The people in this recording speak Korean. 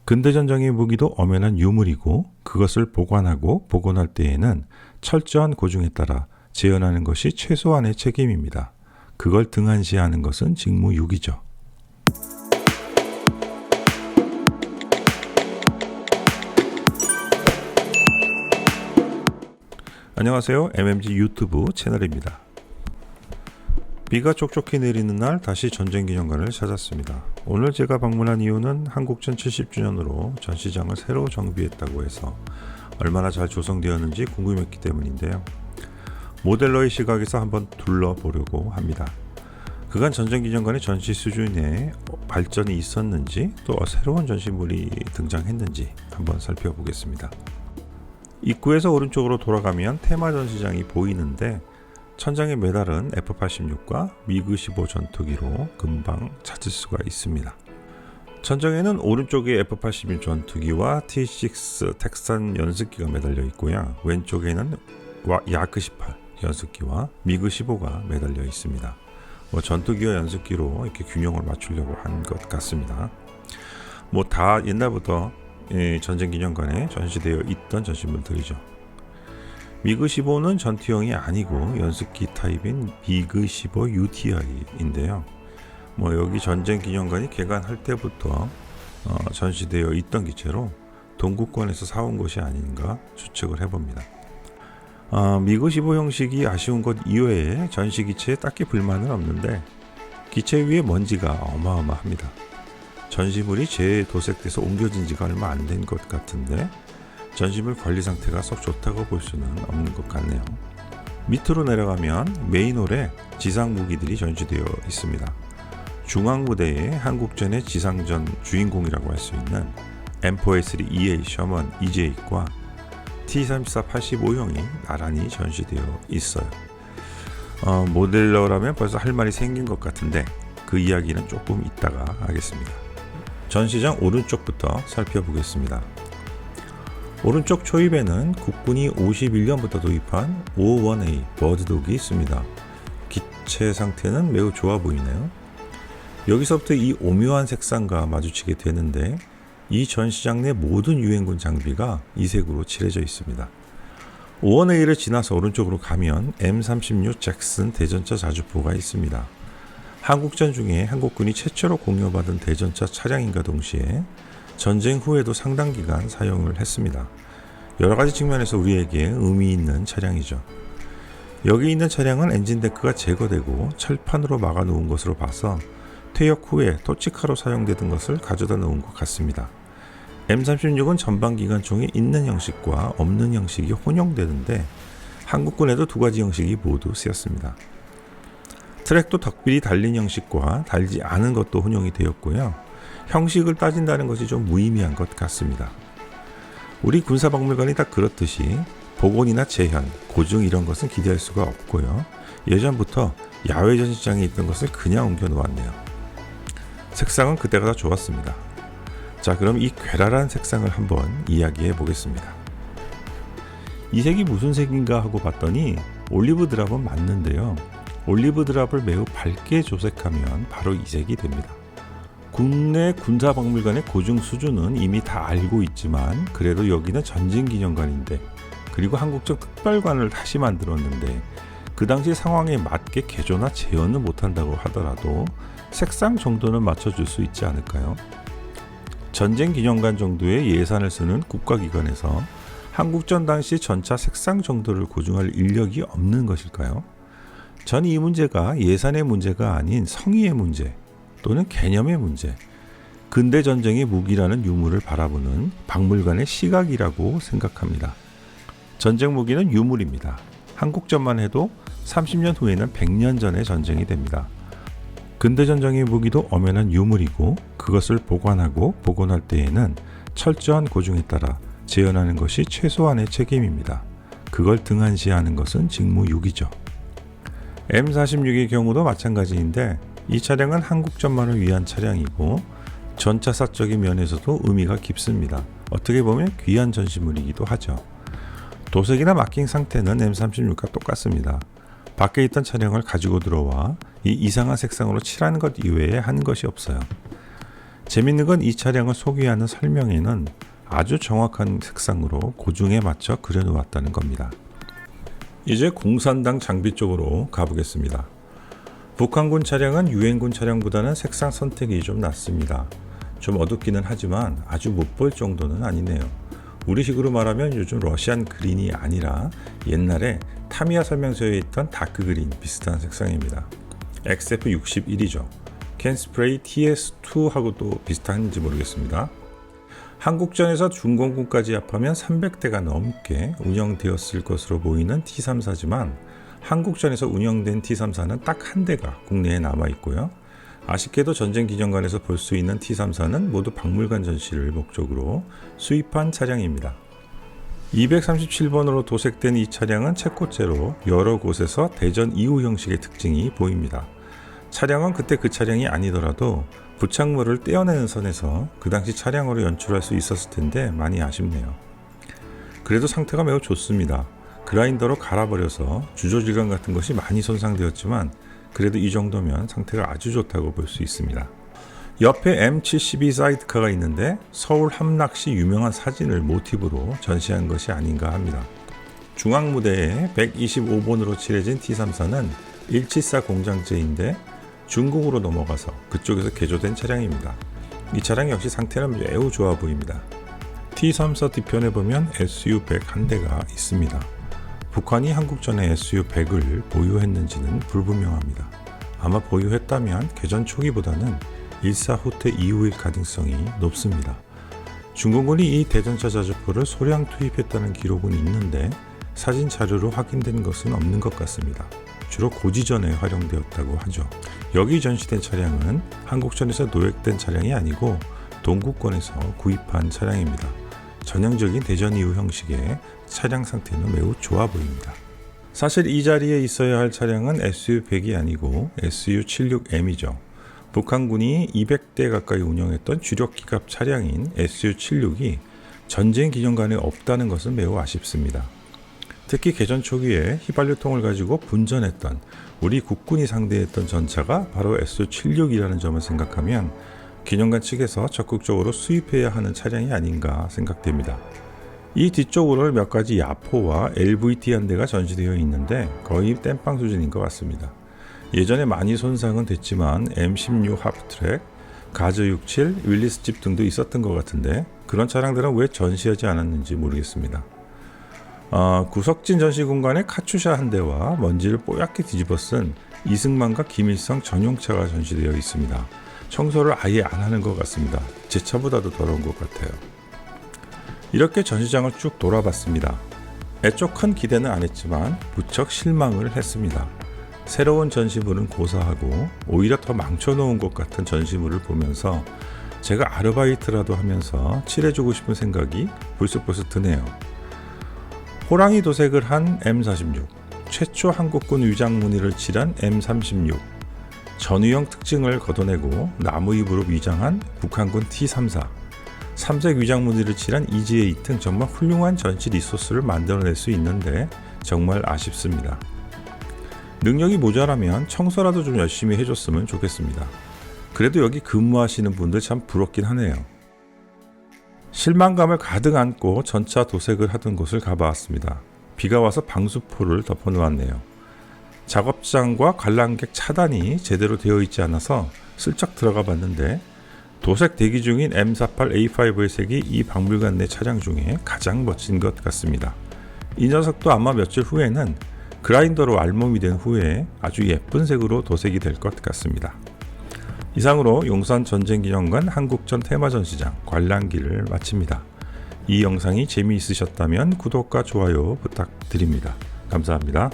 근대전쟁의 무기도 엄연한 유물이고 그것을 보관하고 복원할 때에는 철저한 고증에 따라 재현하는 것이 최소한의 책임입니다. 그걸 등한시하는 것은 직무유기죠. 안녕하세요. MMG 유튜브 채널입니다. 비가 촉촉히 내리는 날 다시 전쟁기념관을 찾았습니다. 오늘 제가 방문한 이유는 한국전 70주년으로 전시장을 새로 정비했다고 해서 얼마나 잘 조성되었는지 궁금했기 때문인데요. 모델러의 시각에서 한번 둘러보려고 합니다. 그간 전쟁기념관의 전시 수준에 발전이 있었는지 또 새로운 전시물이 등장했는지 한번 살펴보겠습니다. 입구에서 오른쪽으로 돌아가면 테마 전시장이 보이는데 천장에 매달은 F-86과 미그-15 전투기로 금방 찾을 수가 있습니다. 천장에는 오른쪽에 F-81 전투기와 T-6 텍산 연습기가 매달려 있고요. 왼쪽에는 야크-18 연습기와 미그-15가 매달려 있습니다. 전투기와 연습기로 이렇게 균형을 맞추려고 한 것 같습니다. 다 옛날부터 전쟁기념관에 전시되어 있던 전시물들이죠. 미그-15는 전투형이 아니고 연습기 타입인 미그-15 UTI인데요. 여기 전쟁기념관이 개관할 때부터 전시되어 있던 기체로 동구권에서 사온 것이 아닌가 추측을 해봅니다. 미그-15 형식이 아쉬운 것 이외에 전시기체에 딱히 불만은 없는데 기체 위에 먼지가 어마어마합니다. 전시물이 재도색돼서 옮겨진 지가 얼마 안 된 것 같은데 전시물 관리 상태가 썩 좋다고 볼 수는 없는 것 같네요. 밑으로 내려가면 메인홀에 지상 무기들이 전시되어 있습니다. 중앙 무대에 한국전의 지상전 주인공이라고 할 수 있는 M4A3 EA 셔먼 EJ과 T-34 85형이 나란히 전시되어 있어요. 모델러라면 벌써 할 말이 생긴 것 같은데 그 이야기는 조금 이따가 하겠습니다. 전시장 오른쪽부터 살펴보겠습니다. 오른쪽 초입에는 국군이 51년부터 도입한 551A 버드독이 있습니다. 기체 상태는 매우 좋아 보이네요. 여기서부터 이 오묘한 색상과 마주치게 되는데 이 전시장 내 모든 유엔군 장비가 이 색으로 칠해져 있습니다. 551A를 지나서 오른쪽으로 가면 M36 잭슨 대전차 자주포가 있습니다. 한국전 중에 한국군이 최초로 공여받은 대전차 차량인과 동시에 전쟁 후에도 상당 기간 사용을 했습니다. 여러가지 측면에서 우리에게 의미 있는 차량이죠. 여기 있는 차량은 엔진데크가 제거되고 철판으로 막아 놓은 것으로 봐서 퇴역 후에 토치카로 사용되던 것을 가져다 놓은 것 같습니다. M36은 전방기관총이 있는 형식과 없는 형식이 혼용되는데 한국군에도 두 가지 형식이 모두 쓰였습니다. 트랙도 덕bil이 달린 형식과 달지 않은 것도 혼용이 되었고요. 형식을 따진다는 것이 좀 무의미한 것 같습니다. 우리 군사박물관이 다 그렇듯이 복원이나 재현, 고증 이런 것은 기대할 수가 없고요. 예전부터 야외 전시장에 있던 것을 그냥 옮겨 놓았네요. 색상은 그때가 더 좋았습니다. 자, 그럼 이 괴랄한 색상을 한번 이야기해 보겠습니다. 이 색이 무슨 색인가 하고 봤더니 올리브 드랍은 맞는데요. 올리브 드랍을 매우 밝게 조색하면 바로 이 색이 됩니다. 국내 군사박물관의 고증 수준은 이미 다 알고 있지만 그래도 여기는 전쟁기념관인데 그리고 한국적 특별관을 다시 만들었는데 그 당시 상황에 맞게 개조나 재현은 못한다고 하더라도 색상 정도는 맞춰줄 수 있지 않을까요? 전쟁기념관 정도의 예산을 쓰는 국가기관에서 한국전 당시 전차 색상 정도를 고증할 인력이 없는 것일까요? 전 이 문제가 예산의 문제가 아닌 성의의 문제 또는 개념의 문제, 근대 전쟁의 무기라는 유물을 바라보는 박물관의 시각이라고 생각합니다. 전쟁 무기는 유물입니다. 한국전만 해도 30년 후에는 100년 전의 전쟁이 됩니다. 근대 전쟁의 무기도 엄연한 유물이고 그것을 보관하고 복원할 때에는 철저한 고증에 따라 재현하는 것이 최소한의 책임입니다. 그걸 등한시하는 것은 직무유기죠. M46의 경우도 마찬가지인데 이 차량은 한국전만을 위한 차량이고 전차사적인 면에서도 의미가 깊습니다. 어떻게 보면 귀한 전시물이기도 하죠. 도색이나 마킹 상태는 M36과 똑같습니다. 밖에 있던 차량을 가지고 들어와 이 이상한 색상으로 칠하는 것 이외에 한 것이 없어요. 재밌는 건 이 차량을 소개하는 설명에는 아주 정확한 색상으로 고중에 맞춰 그려놓았다는 겁니다. 이제 공산당 장비 쪽으로 가보겠습니다. 북한군 차량은 유엔군 차량보다는 색상 선택이 좀 낫습니다. 좀 어둡기는 하지만 아주 못 볼 정도는 아니네요. 우리식으로 말하면 요즘 러시안 그린이 아니라 옛날에 타미야 설명서에 있던 다크 그린 비슷한 색상입니다. XF61이죠. 캔스프레이 TS2하고도 비슷한지 모르겠습니다. 한국전에서 중공군까지 합하면 300대가 넘게 운영되었을 것으로 보이는 T-34지만 한국전에서 운영된 T-34는 딱 한 대가 국내에 남아있고요. 아쉽게도 전쟁기념관에서 볼 수 있는 T-34는 모두 박물관 전시를 목적으로 수입한 차량입니다. 237번으로 도색된 이 차량은 채코제로 여러 곳에서 대전 이후 형식의 특징이 보입니다. 차량은 그때 그 차량이 아니더라도 부착물을 떼어내는 선에서 그 당시 차량으로 연출할 수 있었을 텐데 많이 아쉽네요. 그래도 상태가 매우 좋습니다. 그라인더로 갈아버려서 주조질감 같은 것이 많이 손상되었지만 그래도 이 정도면 상태가 아주 좋다고 볼 수 있습니다. 옆에 M72 사이드카가 있는데 서울 함락시 유명한 사진을 모티브로 전시한 것이 아닌가 합니다. 중앙 무대에 125번으로 칠해진 T-34는 174 공장제인데 중국으로 넘어가서 그쪽에서 개조된 차량입니다. 이 차량 역시 상태는 매우 좋아 보입니다. T-34 뒤편에 보면 SU-100 한 대가 있습니다. 북한이 한국전에 SU-100을 보유했는지는 불분명합니다. 아마 보유했다면 개전 초기보다는 일사 후퇴 이후일 가능성이 높습니다. 중공군이 이 대전차 자주포를 소량 투입했다는 기록은 있는데 사진 자료로 확인된 것은 없는 것 같습니다. 주로 고지전에 활용되었다고 하죠. 여기 전시된 차량은 한국전에서 노획된 차량이 아니고 동구권에서 구입한 차량입니다. 전형적인 대전 이후 형식의 차량 상태는 매우 좋아 보입니다. 사실 이 자리에 있어야 할 차량은 SU-100이 아니고 SU-76M이죠. 북한군이 200대 가까이 운영했던 주력 기갑 차량인 SU-76이 전쟁 기념관에 없다는 것은 매우 아쉽습니다. 특히 개전 초기에 휘발유통을 가지고 분전했던 우리 국군이 상대했던 전차가 바로 SU-76이라는 점을 생각하면 기념관 측에서 적극적으로 수입해야 하는 차량이 아닌가 생각됩니다. 이 뒤쪽으로 몇 가지 야포와 LVT 한 대가 전시되어 있는데 거의 땜빵 수준인 것 같습니다. 예전에 많이 손상은 됐지만 M16 하프트랙, 가즈 67, 윌리스집 등도 있었던 것 같은데 그런 차량들은 왜 전시하지 않았는지 모르겠습니다. 구석진 전시 공간에 카츄샤 한 대와 먼지를 뽀얗게 뒤집어 쓴 이승만과 김일성 전용차가 전시되어 있습니다. 청소를 아예 안 하는 것 같습니다. 제 차보다도 더러운 것 같아요. 이렇게 전시장을 쭉 돌아봤습니다. 애초 큰 기대는 안 했지만 무척 실망을 했습니다. 새로운 전시물은 고사하고 오히려 더 망쳐놓은 것 같은 전시물을 보면서 제가 아르바이트라도 하면서 칠해주고 싶은 생각이 불쑥불쑥 드네요. 호랑이 도색을 한 M46, 최초 한국군 위장 무늬를 칠한 M36, 전후형 특징을 걷어내고 나무 잎으로 위장한 북한군 T-34, 삼색 위장 무늬를 칠한 EGA 등 정말 훌륭한 전시 리소스를 만들어낼 수 있는데 정말 아쉽습니다. 능력이 모자라면 청소라도 좀 열심히 해줬으면 좋겠습니다. 그래도 여기 근무하시는 분들 참 부럽긴 하네요. 실망감을 가득 안고 전차 도색을 하던 곳을 가봤습니다. 비가 와서 방수포를 덮어놓았네요. 작업장과 관람객 차단이 제대로 되어 있지 않아서 슬쩍 들어가 봤는데 도색 대기 중인 M48A5의 색이 이 박물관 내 차량 중에 가장 멋진 것 같습니다. 이 녀석도 아마 며칠 후에는 그라인더로 알몸이 된 후에 아주 예쁜 색으로 도색이 될 것 같습니다. 이상으로 용산 전쟁기념관 한국전 테마전시장 관람기를 마칩니다. 이 영상이 재미있으셨다면 구독과 좋아요 부탁드립니다. 감사합니다.